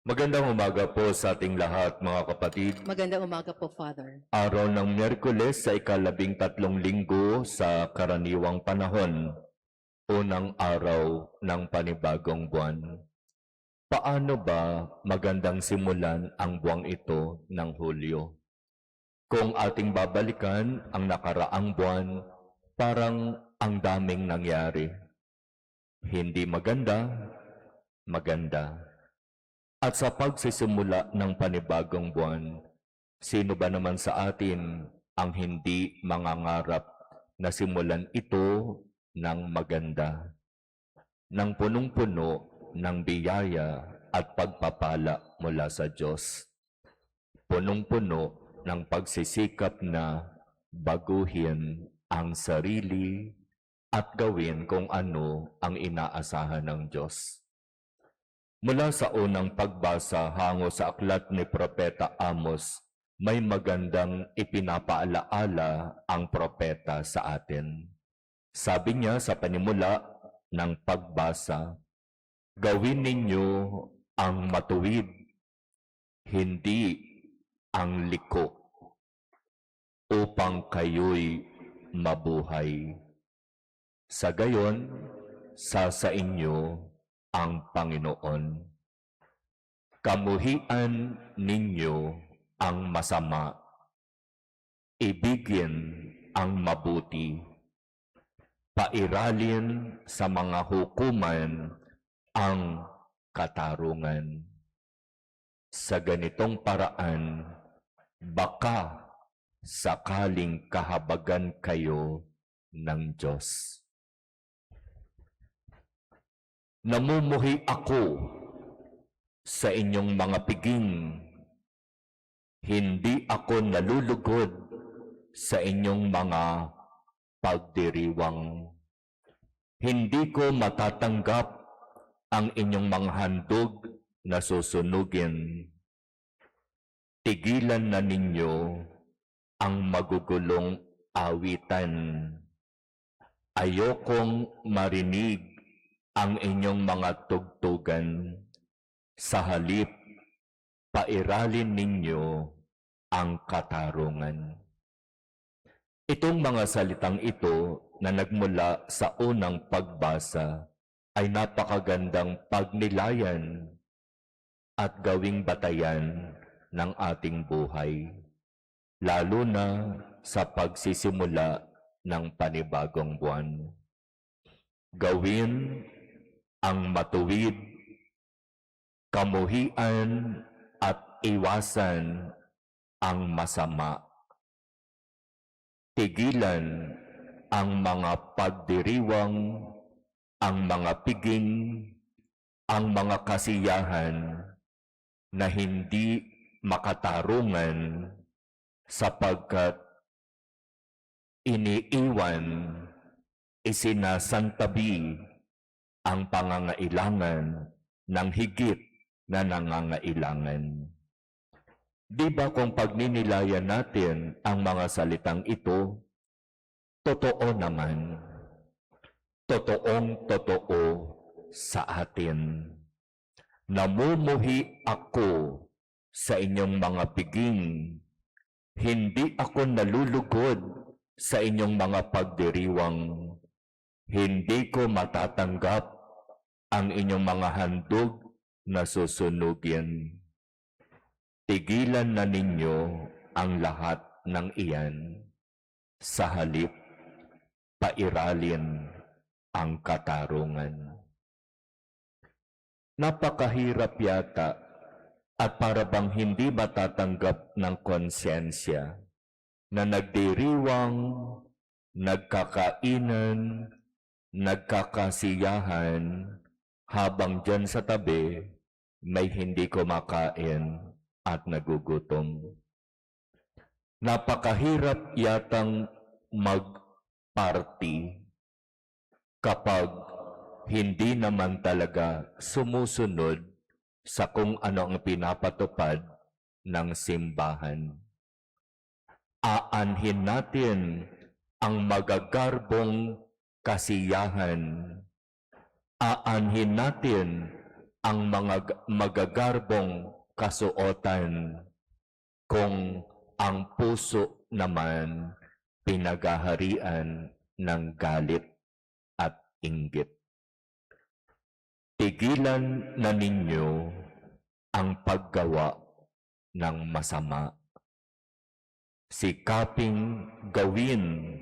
Magandang umaga po sa ating lahat, mga kapatid. Magandang umaga po, Father. Araw ng Miyerkules sa ika-13 linggo sa karaniwang panahon, unang araw ng panibagong buwan. Paano ba magandang simulan ang buwang ito ng Hulyo? Kung ating babalikan ang nakaraang buwan, parang ang daming nangyari. Hindi maganda, maganda. At sa pagsisimula ng panibagong buwan, sino ba naman sa atin ang hindi mangangarap na simulan ito ng maganda, ng punong-puno ng biyaya at pagpapala mula sa Diyos, punong-puno ng pagsisikap na baguhin ang sarili at gawin kung ano ang inaasahan ng Diyos. Mula sa unang pagbasa hango sa aklat ni Propeta Amos, may magandang ipinapaalaala ang propeta sa atin. Sabi niya sa panimula ng pagbasa, "Gawin ninyo ang matuwid, hindi ang liko, upang kayo'y mabuhay. Sa gayon, sa inyo ang Panginoon. Kamuhian ninyo ang masama, ibigin ang mabuti, pairalin sa mga hukuman ang katarungan. Sa ganitong paraan, baka sakaling kahabagan kayo ng Diyos." Namumuhi ako sa inyong mga piging, hindi ako nalulugod sa inyong mga pagdiriwang. Hindi ko matatanggap ang inyong mga handog na susunugin. Tigilan na ninyo ang magugulong awitan. Ayokong marinig ang inyong mga tugtugan. Sa halip, pairalin ninyo ang katarungan. Itong mga salitang ito na nagmula sa unang pagbasa ay napakagandang pagnilayan at gawing batayan ng ating buhay, lalo na sa pagsisimula ng panibagong buwan. Gawin ang matuwid, kamuhian at iwasan ang masama. Tigilan ang mga pagdiriwang, ang mga piging, ang mga kasiyahan na hindi makatarungan sapagkat isinasantabi ang pangangailangan ng higit na nangangailangan. Di ba kung pagninilayan natin ang mga salitang ito, totoo naman, totoong-totoo sa atin. Namumuhi ako sa inyong mga piging, hindi ako nalulugod sa inyong mga pagdiriwang. Hindi ko matatanggap ang inyong mga handog na susunugin. Tigilan na ninyo ang lahat ng iyan. Sa halip, pairalin ang katarungan. Napakahirap yata at para bang hindi matatanggap ng konsensya na nagdiriwang, nagkakainan, nagkakasiyahan, habang dyan sa tabi may hindi kumakain at nagugutom. Napakahirap yatang mag-party kapag hindi naman talaga sumusunod sa kung ano ang pinapatupad ng simbahan. Aanhin natin ang magagarbong kasiyahan. Aanhin natin ang mga magagarbong kasuotan kung ang puso naman pinagaharian ng galit at inggit. Tigilan na ninyo ang paggawa ng masama. Sikaping gawin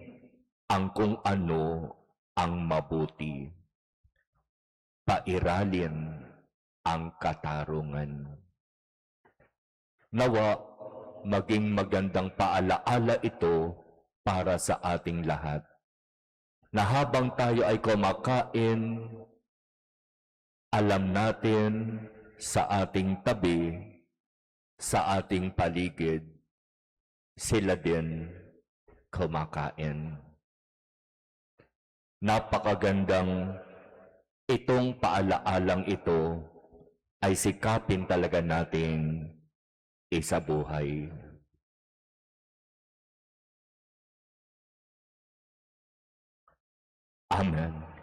ang kung ano ang mabuti. Pairalin ang katarungan. Nawa, maging magandang paalaala ito para sa ating lahat, na habang tayo ay kumakain, alam natin sa ating tabi, sa ating paligid, sila din kumakain. Napakagandang itong paalaalang ito ay sikapin talaga nating isabuhay. Amen.